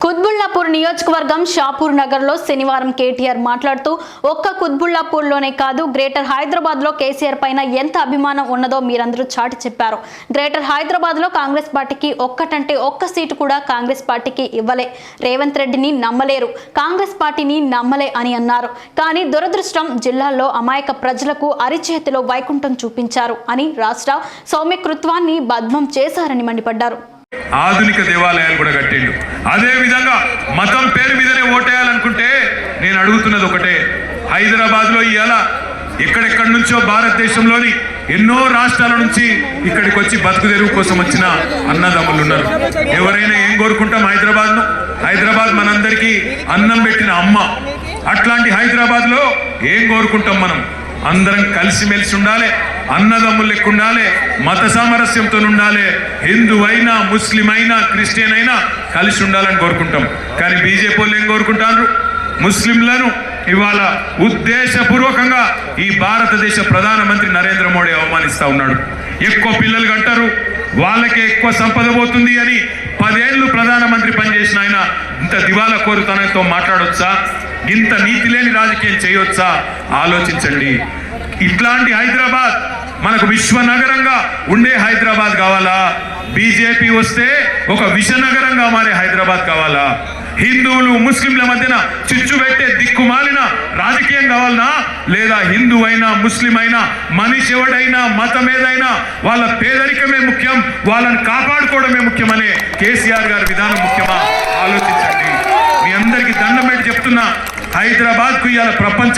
కుత్బుల్లాపూర్ నియోజకవర్గం షాపూర్ నగర్లో శనివారం కేటీఆర్ మాట్లాడుతూ ఒక్క కుత్బుల్లాపూర్లోనే కాదు గ్రేటర్ హైదరాబాద్లో కేసీఆర్ పైన ఎంత అభిమానం ఉన్నదో మీరందరూ చాటి చెప్పారు. గ్రేటర్ హైదరాబాద్లో కాంగ్రెస్ పార్టీకి ఒక్కటంటే ఒక్క సీటు కూడా కాంగ్రెస్ పార్టీకి ఇవ్వలే. రేవంత్ రెడ్డిని నమ్మలేరు, కాంగ్రెస్ పార్టీని నమ్మలే అని అన్నారు. కానీ దురదృష్టం జిల్లాల్లో అమాయక ప్రజలకు అరిచేతిలో వైకుంఠం చూపించారు అని రాష్ట్ర సౌమ్యకృత్వాన్ని బద్మం చేశారని మండిపడ్డారు. ఆధునిక దేవాలయాలు కూడా కట్టిండు. అదే విధంగా మతం పేరు మీదనే ఓటేయాలనుకుంటే నేను అడుగుతున్నది ఒకటే, హైదరాబాద్లో ఇవాళ ఎక్కడెక్కడి నుంచో భారతదేశంలోని ఎన్నో రాష్ట్రాల నుంచి ఇక్కడికి వచ్చి బతుకు తెరువు కోసం వచ్చిన అన్నదమ్ములు ఉన్నారు. ఎవరైనా ఏం కోరుకుంటాం? హైదరాబాద్ మనందరికీ అన్నం పెట్టిన అమ్మ. అట్లాంటి హైదరాబాద్లో ఏం కోరుకుంటాం? మనం అందరం కలిసిమెలిసి ఉండాలి, అన్నదమ్ములు లెక్క ఉండాలి, మత సామరస్యంతో ఉండాలి. హిందూ అయినా, ముస్లిం అయినా, క్రిస్టియన్ అయినా కలిసి ఉండాలని కోరుకుంటాం. కానీ బీజేపీ వాళ్ళు ఏం కోరుకుంటారు? ముస్లింలను ఇవాళ ఉద్దేశపూర్వకంగా ఈ భారతదేశ ప్రధానమంత్రి నరేంద్ర మోడీ అవమానిస్తూ ఉన్నాడు. ఎక్కువ పిల్లలు కంటారు, వాళ్ళకే ఎక్కువ సంపద పోతుంది అని 10 ఏళ్ళు ప్రధానమంత్రి పనిచేసిన ఆయన ఇంత దివాలా కోరుతనంతో మాట్లాడొచ్చా? ఇంత నీతి లేని రాజకీయం చేయొచ్చా? ఆలోచించండి. ఇట్లాంటి హైదరాబాద్ మనకు విశ్వనగరంగా ఉండే హైదరాబాద్ కావాలా? బీజేపీ వస్తే ఒక విషనగరంగా మారే హైదరాబాద్ కావాలా? హిందువులు ముస్లింల మధ్యన చిచ్చు పెట్టే దిక్కుమాలిన రాజకీయం కావాలనా? లేదా హిందూ అయినా, ముస్లిం అయినా, మనిషి ఎవడైనా, మతం ఏదైనా వాళ్ళ పేదరికమే ముఖ్యం, వాళ్ళని కాపాడుకోవడమే ముఖ్యమనే కేసీఆర్ గారి విధానం ముఖ్యమా? ఆలోచించండి. మీ అందరికీ దండం పెట్టి చెప్తున్నా, హైదరాబాద్కు ఇవాళ ప్రపంచ